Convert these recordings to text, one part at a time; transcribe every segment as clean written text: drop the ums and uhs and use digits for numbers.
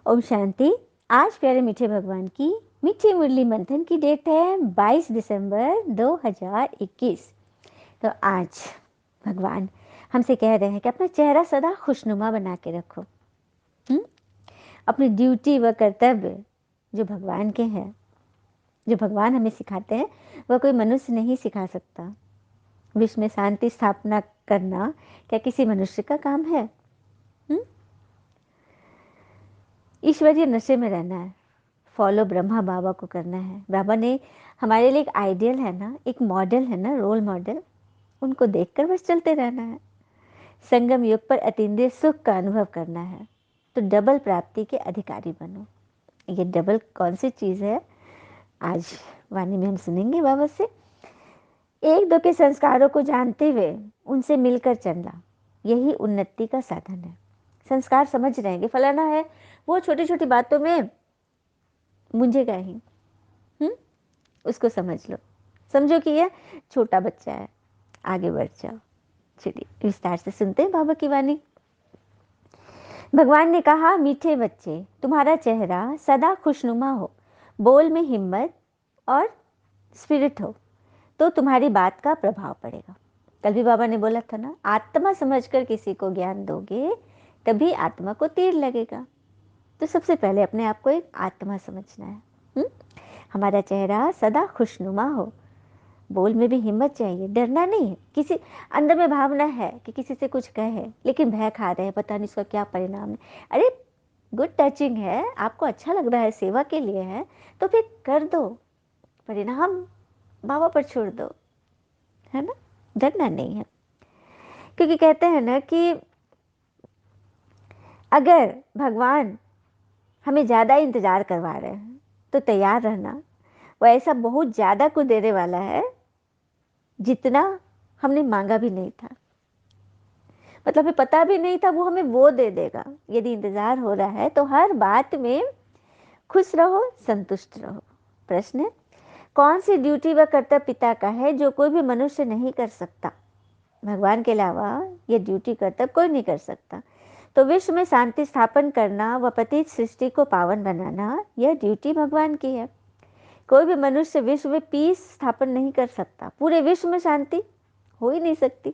ओम शांति। आज प्यारे मीठे भगवान की मीठी मुरली मंथन की डेट है 22 दिसंबर 2021। तो आज भगवान हमसे कह रहे हैं कि अपना चेहरा सदा खुशनुमा बना के रखो। अपनी ड्यूटी व कर्तव्य जो भगवान के हैं, जो भगवान हमें सिखाते हैं, वह कोई मनुष्य नहीं सिखा सकता। विश्व में शांति स्थापना करना क्या किसी मनुष्य का काम है? ईश्वरीय नशे में रहना है, फॉलो ब्रह्मा बाबा को करना है। बाबा ने हमारे लिए एक आइडियल है ना, एक मॉडल है ना, रोल मॉडल, उनको देखकर बस चलते रहना है। संगम युग पर अतीन्द्रिय सुख का अनुभव करना है, तो डबल प्राप्ति के अधिकारी बनो। ये डबल कौन सी चीज़ है, आज वाणी में हम सुनेंगे बाबा से। एक दो के संस्कारों को जानते हुए उनसे मिलकर चलना, यही उन्नति का साधन है। संस्कार समझ रहेंगे, फलाना है वो छोटी छोटी बातों में मुंझेगा ही, उसको समझ लो, समझो कि यह छोटा बच्चा है, आगे बढ़ जाओ। चलिए विस्तार से सुनते हैं बाबा की वाणी। भगवान ने कहा, मीठे बच्चे, तुम्हारा चेहरा सदा खुशनुमा हो, बोल में हिम्मत और स्पिरिट हो, तो तुम्हारी बात का प्रभाव पड़ेगा। कल भी बाबा ने बोला था ना, आत्मा समझकर किसी को ज्ञान दोगे तभी आत्मा को तीर लगेगा। तो सबसे पहले अपने आप को एक आत्मा समझना है। हमारा चेहरा सदा खुशनुमा हो, बोल में भी हिम्मत चाहिए, डरना नहीं है। किसी अंदर में भावना है कि किसी से कुछ कहे, लेकिन भय खा रहे हैं, पता नहीं इसका क्या परिणाम है। अरे गुड टचिंग है, आपको अच्छा लग रहा है, सेवा के लिए है, तो फिर कर दो, परिणाम बाबा पर छोड़ दो, है ना, डरना नहीं है। क्योंकि कहते हैं ना कि अगर भगवान हमें ज़्यादा इंतजार करवा रहे हैं तो तैयार रहना, वो ऐसा बहुत ज़्यादा को देने वाला है जितना हमने मांगा भी नहीं था, मतलब हमें पता भी नहीं था, वो हमें वो दे देगा। यदि इंतजार हो रहा है तो हर बात में खुश रहो, संतुष्ट रहो। प्रश्न है, कौन सी ड्यूटी व कर्तव्य पिता का है जो कोई भी मनुष्य नहीं कर सकता? भगवान के अलावा ये ड्यूटी कर्तव्य कोई नहीं कर सकता। तो विश्व में शांति स्थापन करना व पतित सृष्टि को पावन बनाना, यह ड्यूटी भगवान की है। कोई भी मनुष्य विश्व में पीस स्थापन नहीं कर सकता, पूरे विश्व में शांति हो ही नहीं सकती।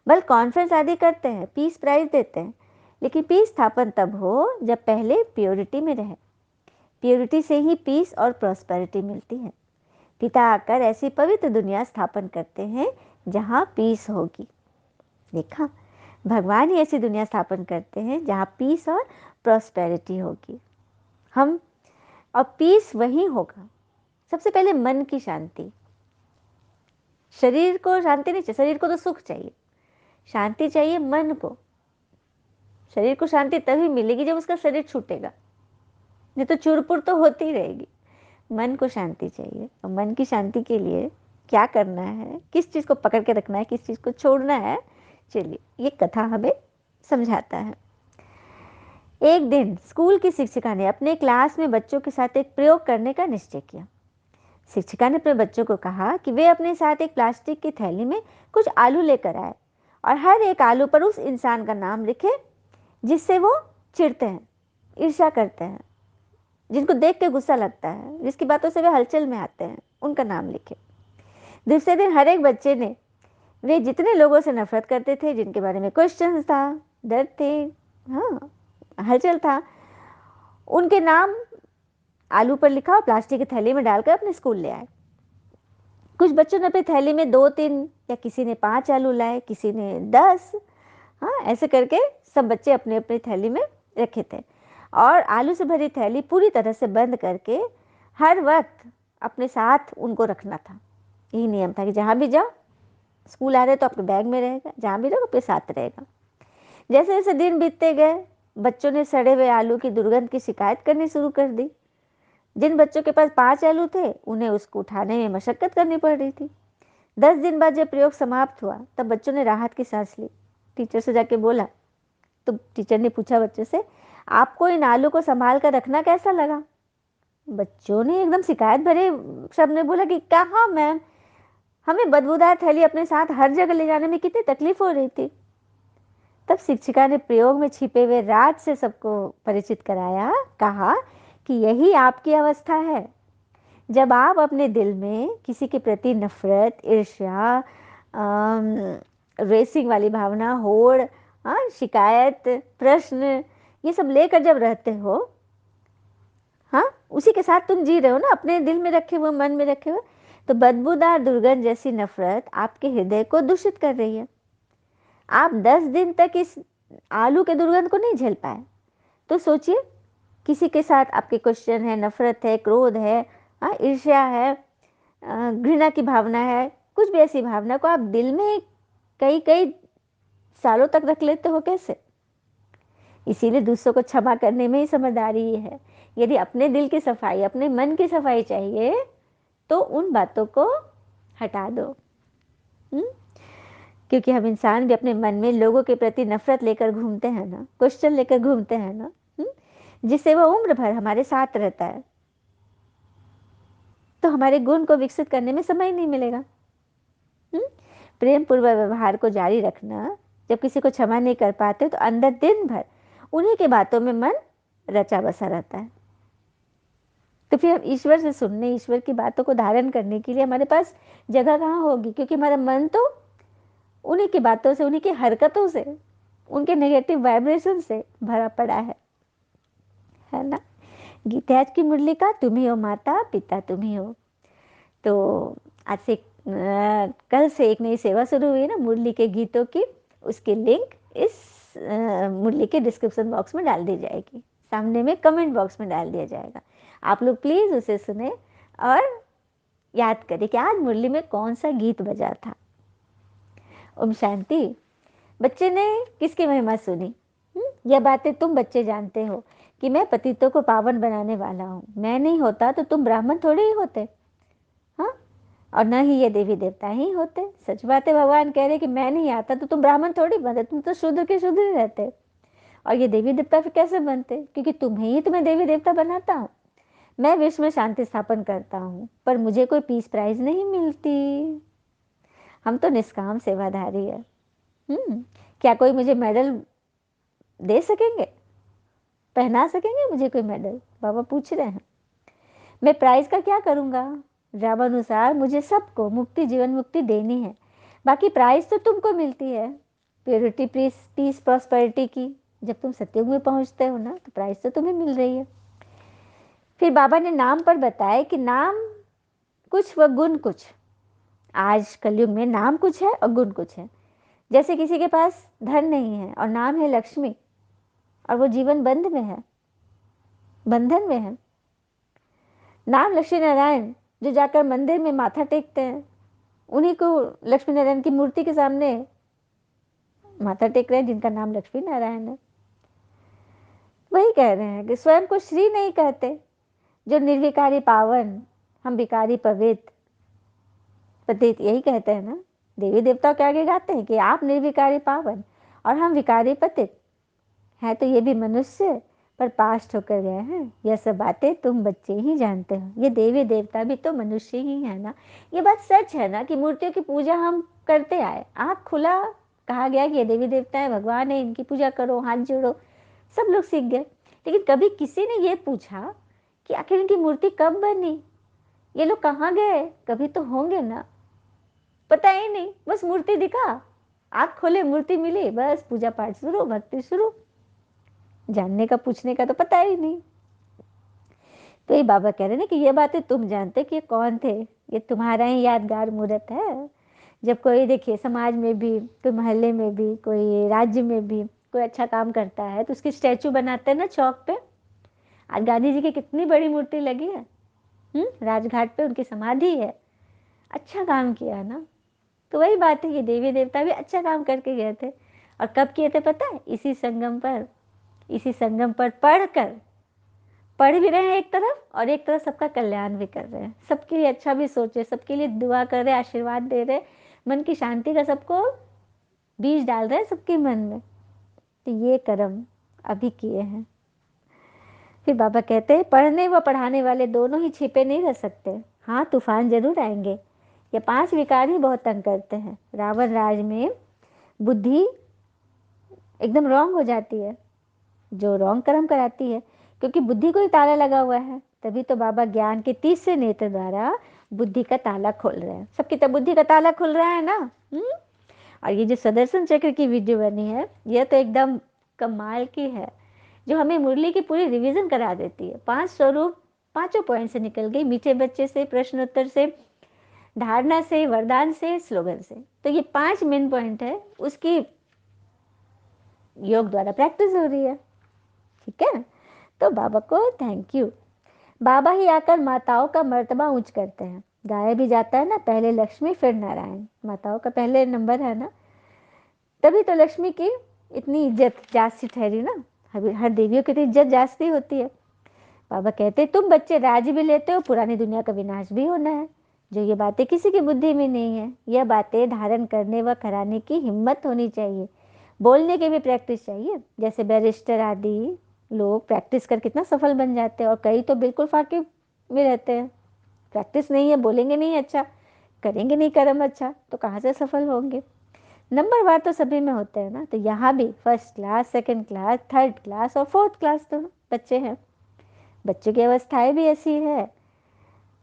बल कॉन्फ्रेंस आदि करते हैं, पीस प्राइज देते हैं, लेकिन पीस स्थापन तब हो जब पहले प्योरिटी में रहे। प्योरिटी से ही पीस और प्रॉस्पेरिटी मिलती है। पिता आकर ऐसी पवित्र दुनिया स्थापन करते हैं जहाँ पीस होगी। देखा, भगवान ही ऐसी दुनिया स्थापन करते हैं जहाँ पीस और प्रॉस्पेरिटी होगी। हम और पीस वही होगा। सबसे पहले मन की शांति। शरीर को शांति नहीं चाहिए, शरीर को तो सुख चाहिए, शांति चाहिए मन को। शरीर को शांति तभी मिलेगी जब उसका शरीर छूटेगा, नहीं तो चुरपुर तो होती रहेगी। मन को शांति चाहिए, और मन की शांति के लिए क्या करना है, किस चीज़ को पकड़ के रखना है, किस चीज़ को छोड़ना है, चलिए ये कथा हमें समझाता है। एक दिन स्कूल की शिक्षिका ने अपने क्लास में बच्चों के साथ एक प्रयोग करने का निश्चय किया। शिक्षिका ने अपने बच्चों को कहा कि वे अपने साथ एक प्लास्टिक की थैली में कुछ आलू लेकर आए और हर एक आलू पर उस इंसान का नाम लिखे जिससे वो चिढ़ते हैं, ईर्ष्या करते हैं, जिनको देख के गुस्सा लगता है, जिसकी बातों से वे हलचल में आते हैं, उनका नाम लिखे। दूसरे दिन हर एक बच्चे ने वे जितने लोगों से नफरत करते थे, जिनके बारे में क्वेश्चन था, डर थे, हाँ हलचल था, उनके नाम आलू पर लिखा और प्लास्टिक की थैली में डालकर अपने स्कूल ले आए। कुछ बच्चों ने अपनी थैली में 2-3 या किसी ने 5 आलू लाए, किसी ने 10, हाँ ऐसे करके सब बच्चे अपने अपनी थैली में रखे थे। और आलू से भरी थैली पूरी तरह से बंद करके हर वक्त अपने साथ उनको रखना था। यही नियम था कि जहाँ भी जाओ, स्कूल आ रहे तो अपने बैग में रहेगा, जहाँ भी रहो अपने साथ रहेगा। जैसे जैसे दिन बीतते गए, बच्चों ने सड़े हुए आलू की दुर्गंध की शिकायत करनी शुरू कर दी। जिन बच्चों के पास 5 आलू थे, उन्हें उसको उठाने में मशक्कत करनी पड़ रही थी। 10 दिन बाद जब प्रयोग समाप्त हुआ, तब बच्चों ने राहत की सांस ली। टीचर से जाके बोला, तो टीचर ने पूछा बच्चों से, आपको इन आलू को संभाल कर रखना कैसा लगा? बच्चों ने एकदम शिकायत भरे शब्द में बोला कि कहाँ मैम, हमें बदबूदार थैली अपने साथ हर जगह ले जाने में कितनी तकलीफ हो रही थी। तब शिक्षिका ने प्रयोग में छिपे हुए राज से सबको परिचित कराया। कहा कि यही आपकी अवस्था है, जब आप अपने दिल में किसी के प्रति नफरत, ईर्ष्या, रेसिंग वाली भावना, होड़, शिकायत, प्रश्न, ये सब लेकर जब रहते हो, हाँ, उसी के साथ तुम जी रहे हो ना, अपने दिल में रखे हुए, मन में रखे हुए, तो बदबूदार दुर्गंध जैसी नफरत आपके हृदय को दूषित कर रही है। आप 10 दिन तक इस आलू के दुर्गंध को नहीं झेल पाए, तो सोचिए किसी के साथ आपके क्वेश्चन है, नफरत है, क्रोध है, ईर्ष्या है, घृणा की भावना है, कुछ भी ऐसी भावना को आप दिल में कई कई सालों तक रख लेते हो, कैसे? इसीलिए दूसरों को क्षमा करने में ही समझदारी है। यदि अपने दिल की सफाई, अपने मन की सफाई चाहिए, तो उन बातों को हटा दो। क्योंकि हम इंसान भी अपने मन में लोगों के प्रति नफरत लेकर घूमते हैं ना, क्वेश्चन लेकर घूमते हैं ना, जिससे वो उम्र भर हमारे साथ रहता है, तो हमारे गुण को विकसित करने में समय नहीं मिलेगा। प्रेम पूर्वक व्यवहार को जारी रखना, जब किसी को क्षमा नहीं कर पाते तो अंदर दिन भर उन्हीं के बातों में मन रचा बसा रहता है। तो फिर हम ईश्वर से सुनने, ईश्वर की बातों को धारण करने के लिए हमारे पास जगह कहाँ होगी? क्योंकि हमारा मन तो उन्हीं की बातों से, उन्हीं की हरकतों से, उनके नेगेटिव वाइब्रेशन से भरा पड़ा है ना। गीता आज की मुरली का तुम ही हो माता, पिता तुम ही हो। तो आज से कल से एक नई सेवा शुरू हुई ना मुरली के गीतों की, उसकी लिंक इस मुरली के डिस्क्रिप्शन बॉक्स में डाल दी जाएगी, सामने में कमेंट बॉक्स में डाल दिया जाएगा। आप लोग प्लीज़ उसे सुने और याद करें कि आज मुरली में कौन सा गीत बजा था। ओम शांति। बच्चे ने किसकी महिमा सुनी? यह बातें तुम बच्चे जानते हो कि मैं पतितों को पावन बनाने वाला हूँ। मैं नहीं होता तो तुम ब्राह्मण थोड़े ही होते, हाँ, और न ही ये देवी देवता ही होते। सच बात है, भगवान कह रहे कि मैं नहीं आता तो तुम ब्राह्मण थोड़ी बनते, तुम तो शूद्र के शूद्र ही रहते। और ये देवी देवता फिर कैसे बनते? क्योंकि तुम्हें देवी देवता बनाता हूँ। मैं विश्व में शांति स्थापन करता हूँ, पर मुझे कोई पीस प्राइज नहीं मिलती। हम तो निष्काम सेवाधारी है। क्या कोई मुझे मेडल दे सकेंगे, पहना सकेंगे मुझे कोई मेडल? बाबा पूछ रहे हैं। मैं प्राइज का क्या करूँगा? रामानुसार मुझे सबको मुक्ति, जीवन मुक्ति देनी है, बाकी प्राइज तो तुमको मिलती है, प्योरिटी, पीस, प्रॉस्पेरिटी की। जब तुम सत्युग में पहुँचते हो ना, तो प्राइज तो तुम्हें मिल रही है। फिर बाबा ने नाम पर बताया कि नाम कुछ व गुण कुछ। आज कलयुग में नाम कुछ है और गुण कुछ है। जैसे किसी के पास धन नहीं है और नाम है लक्ष्मी, और वो जीवन बंधन में है। नाम लक्ष्मी नारायण, जो जाकर मंदिर में माथा टेकते हैं, उन्हीं को लक्ष्मी नारायण की मूर्ति के सामने माथा टेक रहे हैं, जिनका नाम लक्ष्मी नारायण है। वही कह रहे हैं कि स्वयं को श्री नहीं कहते, जो निर्विकारी पावन, हम विकारी पवित्र पतित, यही कहते हैं ना। देवी देवताओं के आगे गाते हैं कि आप निर्विकारी पावन और हम विकारी पतित है, तो ये भी मनुष्य पर पास्ट होकर गए हैं। यह सब बातें तुम बच्चे ही जानते हो। ये देवी देवता भी तो मनुष्य ही है ना। ये बात सच है ना कि मूर्तियों की पूजा हम करते आए, आँख खुला कहा गया कि ये देवी देवता है, भगवान है, इनकी पूजा करो, हाथ जोड़ो, सब लोग सीख गए। लेकिन कभी किसी ने ये पूछा कि आखिर इनकी मूर्ति कब बनी, ये लोग कहाँ गए? कभी तो होंगे ना, पता ही नहीं, बस मूर्ति दिखा, आँख खोले, मूर्ति मिली, बस पूजा पाठ शुरू, भक्ति शुरू। जानने का, पूछने का तो पता ही नहीं। तो ये बाबा कह रहे हैं कि ये बातें तुम जानते कि ये कौन थे, ये तुम्हारा ही यादगार मूर्त है। जब कोई, देखिए, समाज में भी, कोई मोहल्ले में भी, कोई राज्य में भी कोई अच्छा काम करता है तो उसकी स्टैचू बनाते हैं ना चौक पे। आज गांधी जी की कितनी बड़ी मूर्ति लगी है, राजघाट पे उनकी समाधि है। अच्छा काम किया ना। तो वही बात है, ये देवी देवता भी अच्छा काम करके गए थे। और कब किए थे पता है? इसी संगम पर पढ़ भी रहे हैं एक तरफ, और एक तरफ सबका कल्याण भी कर रहे हैं, सबके लिए अच्छा भी सोचे, सबके लिए दुआ कर रहे, आशीर्वाद दे रहे, मन की शांति का सबको बीज डाल रहे हैं सबके मन में। तो ये कर्म अभी किए हैं। फिर बाबा कहते हैं, पढ़ने व पढ़ाने वाले दोनों ही छिपे नहीं रह सकते। हाँ, तूफान जरूर आएंगे। ये 5 विकार ही बहुत तंग करते हैं। रावण राज में बुद्धि एकदम रॉन्ग हो जाती है, जो रॉन्ग कर्म कराती है, क्योंकि बुद्धि को ही ताला लगा हुआ है। तभी तो बाबा ज्ञान के तीसरे नेत्र द्वारा बुद्धि का ताला खोल रहे हैं। सबकी तो बुद्धि का ताला खुल रहा है ना। और ये जो सुदर्शन चक्र की वीडियो बनी है, यह तो एकदम कमाल की है, जो हमें मुरली की पूरी रिवीजन करा देती है। 5 स्वरूप 5 पॉइंट से निकल गई, मीठे बच्चे से, प्रश्नोत्तर से, धारणा से, वरदान से, स्लोगन से। तो ये 5 मेन पॉइंट है, उसकी योग द्वारा प्रैक्टिस हो रही है। ठीक है, तो बाबा को थैंक यू। बाबा ही आकर माताओं का मर्तबा ऊंच करते हैं। गाया भी जाता है ना, पहले लक्ष्मी फिर नारायण, माताओं का पहले नंबर है ना, तभी तो लक्ष्मी की इतनी इज्जत जास्ती ठहरी ना। हर देवियों की तो इज्जत जास्ती होती है। बाबा कहते तुम बच्चे राज भी लेते हो, पुरानी दुनिया का विनाश भी होना है। जो ये बातें किसी की बुद्धि में नहीं है, यह बातें धारण करने व कराने की हिम्मत होनी चाहिए। बोलने की भी प्रैक्टिस चाहिए। जैसे बैरिस्टर आदि लोग प्रैक्टिस कर कितना सफल बन जाते हैं, और कई तो बिल्कुल फाके में रहते हैं। प्रैक्टिस नहीं है, बोलेंगे नहीं अच्छा, करेंगे नहीं कर्म अच्छा, तो कहाँ से सफल होंगे। नंबर वार तो सभी में होते हैं ना। तो यहाँ भी first class, second class, third class और फोर्थ क्लास तो बच्चे हैं। बच्चों की अवस्थाएं भी ऐसी है।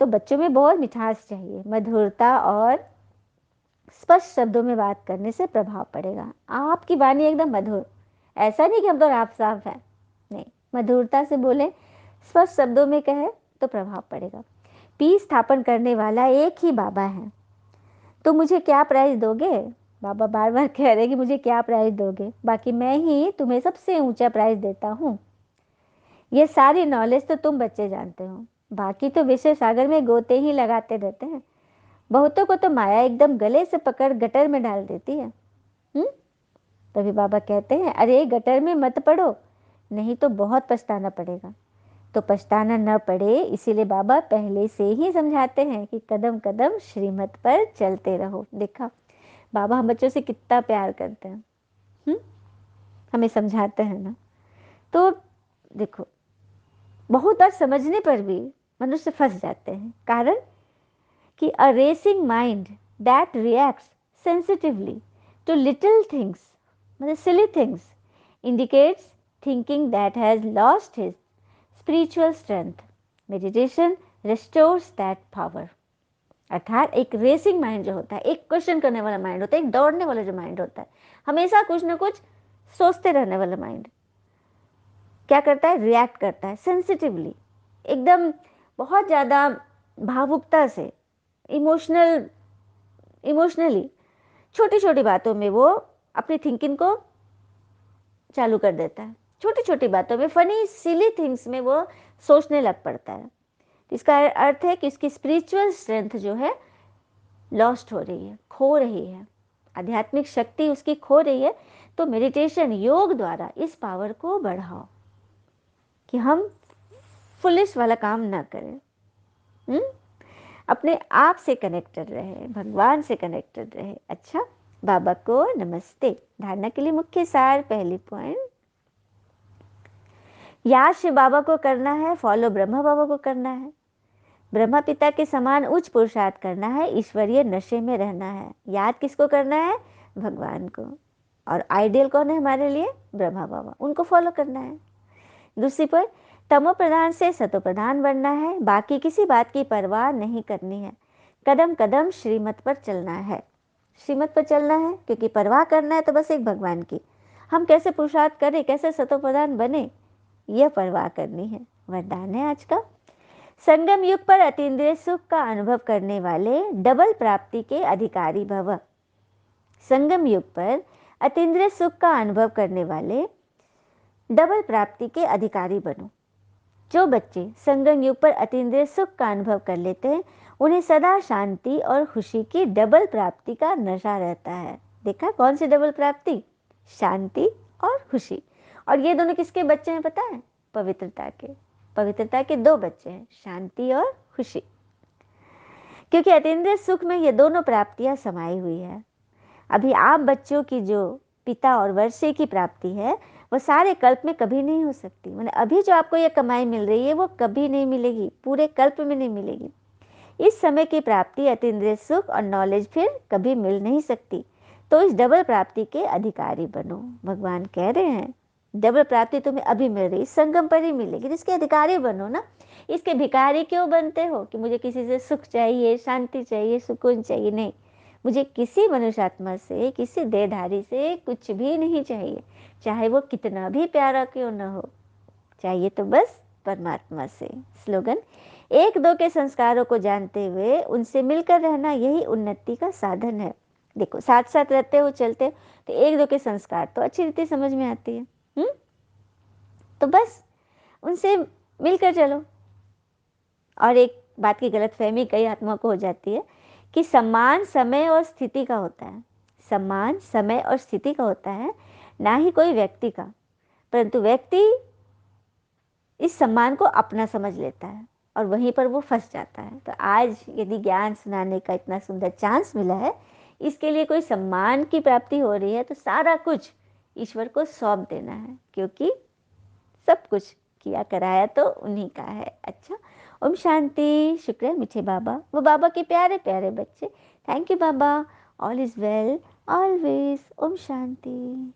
तो बच्चों में बहुत मिठास चाहिए, मधुरता, और स्पष्ट शब्दों में बात करने से प्रभाव पड़ेगा। आपकी वाणी एकदम मधुर, ऐसा नहीं कि हम तो राफ साफ है, नहीं, मधुरता से बोले, स्पष्ट शब्दों में कहे तो प्रभाव पड़ेगा। पीस स्थापन करने वाला एक ही बाबा है, तो मुझे क्या प्राइज दोगे। बाबा बार बार कह रहे कि मुझे क्या प्राइज दोगे, बाकी मैं ही तुम्हें सबसे ऊंचा प्राइज देता हूँ। ये सारी नॉलेज तो तुम बच्चे जानते हो, बाकी तो विषय सागर में गोते ही लगाते रहते हैं। बहुतों को तो माया एकदम गले से पकड़ गटर में डाल देती है। तभी बाबा कहते हैं अरे गटर में मत पड़ो, नहीं तो बहुत पछताना पड़ेगा। तो पछताना न पड़े, इसीलिए बाबा पहले से ही समझाते हैं कि कदम कदम श्रीमत पर चलते रहो। देखा बाबा हम बच्चों से कितना प्यार करते हैं, हमें समझाते हैं ना। तो देखो, बहुत बार समझने पर भी मनुष्य फंस जाते हैं। कारण कि a racing mind that reacts sensitively to little things, मतलब silly things, indicates thinking that has lost his spiritual strength. Meditation restores that power. अर्थात एक रेसिंग माइंड जो होता है, एक क्वेश्चन करने वाला माइंड होता है, एक दौड़ने वाला जो माइंड होता है, हमेशा कुछ ना कुछ सोचते रहने वाला माइंड क्या करता है, रिएक्ट करता है सेंसिटिवली, एकदम बहुत ज़्यादा भावुकता से, इमोशनली छोटी छोटी बातों में वो अपनी थिंकिंग को चालू कर देता है। छोटी छोटी बातों में, फनी सिली थिंग्स में वो सोचने लग पड़ता है। इसका अर्थ है कि उसकी स्पिरिचुअल स्ट्रेंथ जो है लॉस्ट हो रही है, खो रही है, आध्यात्मिक शक्ति उसकी खो रही है। तो मेडिटेशन योग द्वारा इस पावर को बढ़ाओ कि हम फुलिश वाला काम ना करें, अपने आप से कनेक्टेड रहे, भगवान से कनेक्टेड रहे। अच्छा, बाबा को नमस्ते। धारणा के लिए मुख्य सार, पहली पॉइंट, याद शिव बाबा को करना है, फॉलो ब्रह्मा बाबा को करना है, ब्रह्मा पिता के समान उच्च पुरुषार्थ करना है, ईश्वरीय नशे में रहना है। याद किसको करना है, भगवान को। और आइडियल कौन है हमारे लिए, ब्रह्मा बाबा, उनको फॉलो करना है। दूसरी पर तमो प्रधान से सतो प्रधान बनना है, बाकी किसी बात की परवाह नहीं करनी है, कदम कदम श्रीमत पर चलना है। श्रीमत पर चलना है क्योंकि परवाह करना है तो बस एक भगवान की। हम कैसे पुरुषार्थ करें, कैसे सतो प्रधान बने, यह परवाह करनी है। वरदान है आज का, संगम युग पर अतीन्द्रिय सुख का अनुभव करने वाले डबल प्राप्ति के अधिकारी भव। संगम युग पर अतीन्द्रिय सुख का अनुभव करने वाले डबल प्राप्ति के अधिकारी बनो। जो बच्चे संगम युग पर अतीन्द्रिय सुख का अनुभव कर लेते हैं, उन्हें सदा शांति और खुशी की डबल प्राप्ति का नशा रहता है। देखा कौन सी डबल प्राप्ति, शांति और खुशी। और ये दोनों किसके बच्चे हैं पता है, पवित्रता के। पवित्रता के 2 बच्चे हैं, शांति और खुशी, क्योंकि अतीन्द्रिय सुख में ये दोनों प्राप्तियां समाई हुई है। अभी आप बच्चों की जो पिता और वर्षे की प्राप्ति है, वो सारे कल्प में कभी नहीं हो सकती। मतलब अभी जो आपको ये कमाई मिल रही है वो कभी नहीं मिलेगी, पूरे कल्प में नहीं मिलेगी। इस समय की प्राप्ति अतीन्द्रिय सुख और नॉलेज फिर कभी मिल नहीं सकती। तो इस डबल प्राप्ति के अधिकारी बनो। भगवान कह रहे हैं डबल प्राप्ति तुम्हें अभी मिल रही, संगम पर ही मिलेगी, जिसके अधिकारी बनो ना। इसके भिखारी क्यों बनते हो कि मुझे किसी से सुख चाहिए, शांति चाहिए, सुकून चाहिए? नहीं, मुझे किसी मनुष्य आत्मा से, किसी देहधारी से कुछ भी नहीं चाहिए, चाहे वो कितना भी प्यारा क्यों न हो। चाहिए तो बस परमात्मा से। स्लोगन, एक दो के संस्कारों को जानते हुए उनसे मिलकर रहना, यही उन्नति का साधन है। देखो, साथ साथ रहते हो, चलते हो, तो एक दो के संस्कार तो अच्छी रीति समझ में आती है। तो बस उनसे मिलकर चलो। और एक बात की गलतफहमी कई आत्मा को हो जाती है कि सम्मान समय और स्थिति का होता है। सम्मान समय और स्थिति का होता है, ना ही कोई व्यक्ति का। परंतु व्यक्ति इस सम्मान को अपना समझ लेता है और वहीं पर वो फंस जाता है। तो आज यदि ज्ञान सुनाने का इतना सुंदर चांस मिला है, इसके लिए कोई सम्मान की प्राप्ति हो रही है, तो सारा कुछ ईश्वर को सौंप देना है, क्योंकि सब कुछ किया कराया तो उन्हीं का है। अच्छा, ओम शांति। शुक्र है मीठे बाबा, वो बाबा के प्यारे प्यारे बच्चे। थैंक यू बाबा। All is well always. ओम शांति।